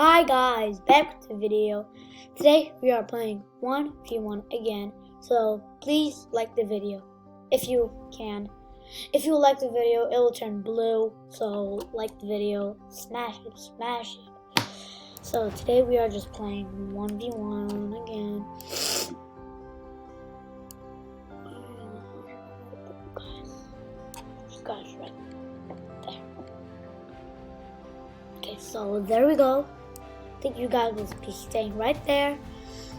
Hi guys, back with the video. Today we are playing 1v1 again, so please like the video if you can. If you like the video, it will turn blue, so like the video, smash it, smash it. So today we are just playing 1v1 again. Guys, right there. Okay, so there we go. I think you guys will be staying right there.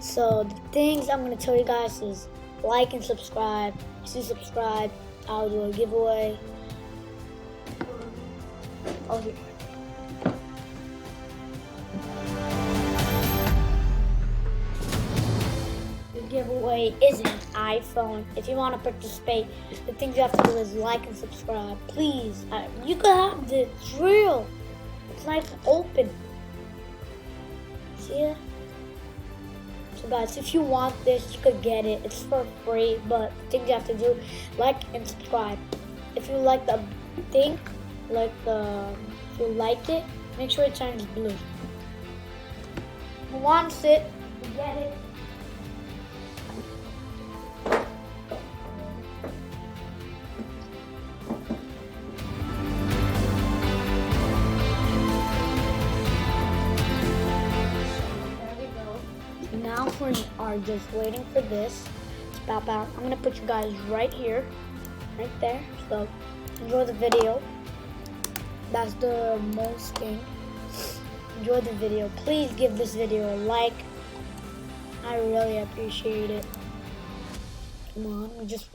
So the things I'm gonna tell you guys is like and subscribe. If you subscribe, I'll do a giveaway. Oh, here. The giveaway is an iPhone. If you want to participate, the things you have to do is like and subscribe. Please, you can have the drill. It's nice and open. See it? So guys, if you want this, you could get it. It's for free, but the things you have to do, like and subscribe. If you like the thing, if you like it, make sure it turns blue. Who wants it? Get it. Now we are just waiting for this to pop out. I'm gonna put you guys right here, right there. So enjoy the video. That's the most thing. Enjoy the video. Please give this video a like. I really appreciate it. Come on, we're just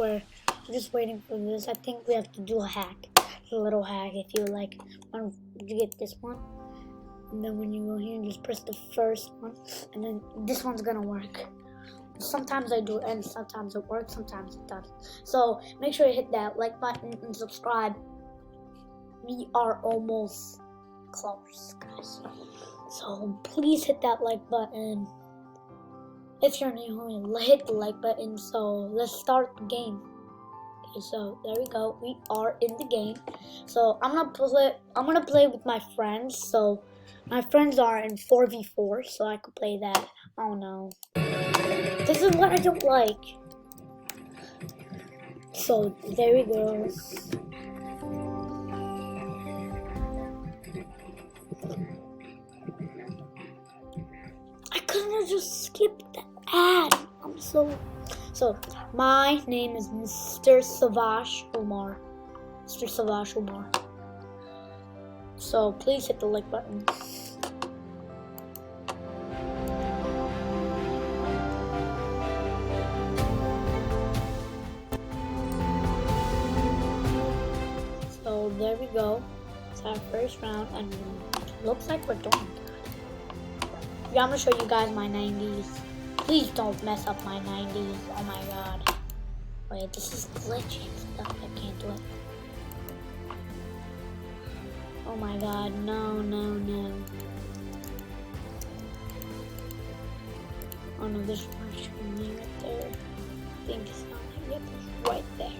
waiting for this. I think we have to do a hack. A little hack if you like. You get this one. And then when you go here, just press the first one, and then this one's gonna work. Sometimes I do it, and sometimes it works, sometimes it doesn't. So make sure you hit that like button and subscribe. We are almost close, guys. So please hit that like button. If you're new, hit the like button. So let's start the game. Okay, so there we go. We are in the game. So I'm gonna play with my friends. So my friends are in 4v4, so I could play that. Oh no. This is what I don't like. So there we go. I couldn't have just skipped the ad. So my name is Mr. Savage Umar. Mr. Savage Umar. So please hit the like button. So there we go. It's our first round, and it looks like we're doing good. Yeah, I'm gonna show you guys my 90s. Please don't mess up my 90s. Oh my god. Wait, this is glitching stuff. I can't do it. Oh my god, no. Oh no, there's one shooting me right there. I think it's not. Yep, it's right there.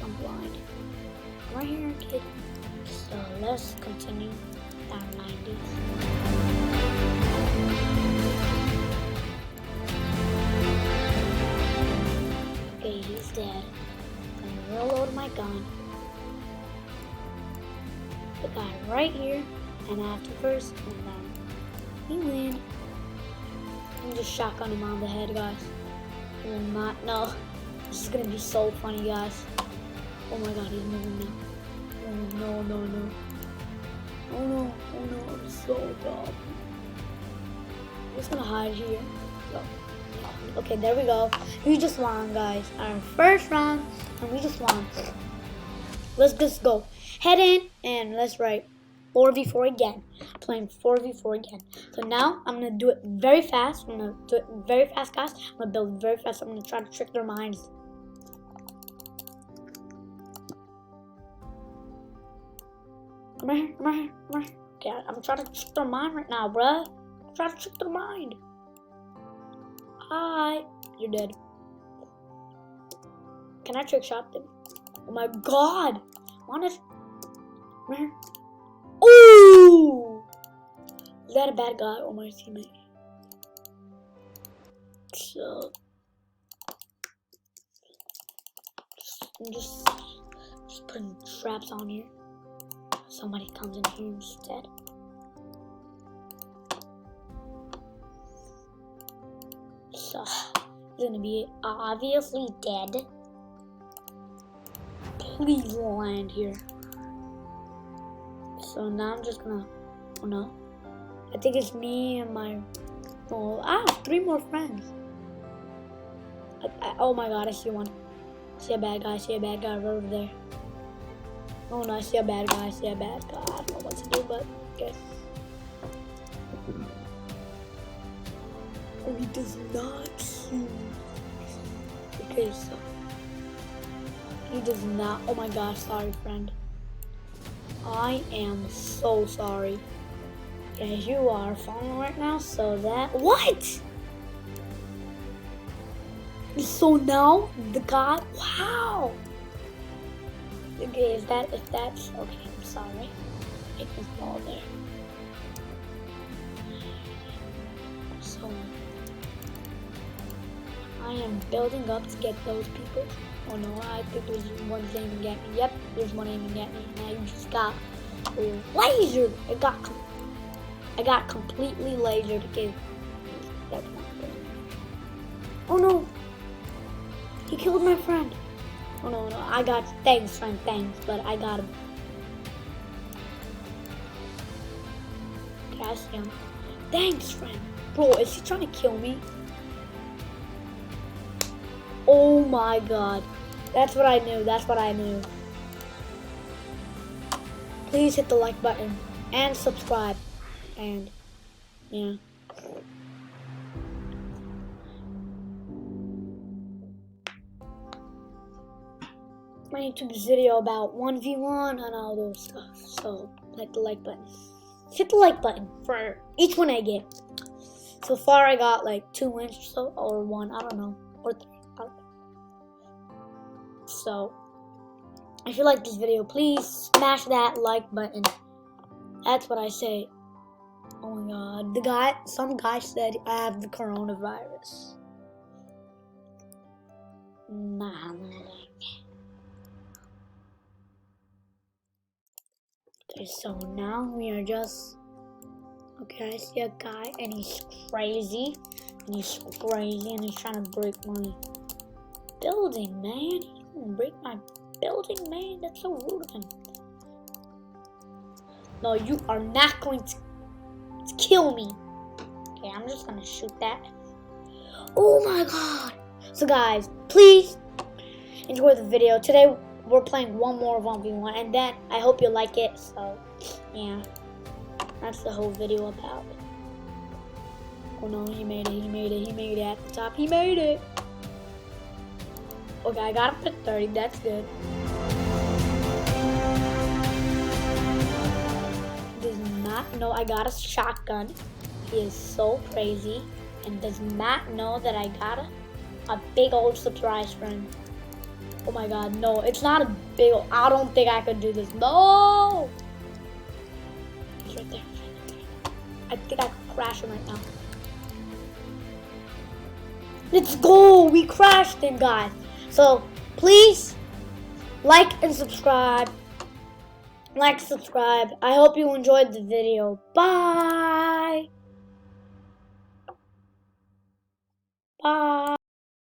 I'm blind. Right here, kid. So let's continue down 90s. Okay, he's dead. I'm gonna reload my gun. The guy right here, and after first, and then we win. I'm just shotgun him on the head, guys. He will not know. This is gonna be so funny, guys. Oh my god, he's moving now. Oh no. Oh no, I'm so dumb. I'm just gonna hide here. So, okay, there we go. We just won, guys. Our first round, and we just won. Let's just go. Head in, and let's write 4v4 again. Playing 4v4 again. So now I'm gonna do it very fast. I'm gonna do it very fast, guys. I'm gonna build very fast. I'm gonna try to trick their minds. Come here. Okay, I'm trying to trick their mind right now, bruh. I'm trying to trick their mind. Hi. You're dead. Can I trick shot them? Oh my god. Come here. Ooh! Is that a bad guy or my teammate? So I'm just putting traps on here. Somebody comes in here instead. So he's gonna be obviously dead. Please land here. So now I'm just gonna, oh no, I think it's me and my, oh, I have 3 more friends. Oh my god, I see one. I see a bad guy, right over there. Oh no, I see a bad guy, I don't know what to do, but okay. Oh, he does not see. Okay, so he does not. Oh my gosh, sorry, friend. I am so sorry. Yes, you are falling right now, so that. What? So now the guy. Wow. Okay, if that's okay, I'm sorry. Take this ball there. So I am building up to get those people. Oh no, I think there's one aiming at me. Yep, there's one aiming at me. And I just got lasered. I got completely lasered. Okay, that's not good. Oh no, he killed my friend. Oh no, I got, thanks friend, thanks, but I got him. Okay, I see him. Thanks friend. Bro, is he trying to kill me? Oh my god. That's what I knew. Please hit the like button and subscribe. And yeah. My YouTube video about 1v1 and all those stuff. So hit the like button. Hit the like button for each one I get. So far I got like 2 wins or so, or 1, I don't know, or 3. I don't know. So if you like this video, please smash that like button. That's what I say. Oh my god, some guy said I have the coronavirus. Nah. Okay, so now we are just, okay, I see a guy and he's crazy. And he's trying to break my building, man. He's gonna break my building, man. That's so rude of him. No, you are not going to kill me. Okay, I'm just gonna shoot that. Oh my god. So guys, please enjoy the video. Today we're playing one more 1v1 and then I hope you like it. So yeah, that's the whole video about. Oh no, he made it at the top. He made it. Okay, I got him for 30, that's good. Does not know I got a shotgun. He is so crazy and does not know that I got a big old surprise friend. Oh my god, no, it's not a big old, I don't think I could do this. No! He's right there. I think I could crash him right now. Let's go! We crashed him, guys. So, please, like and subscribe. I hope you enjoyed the video. Bye!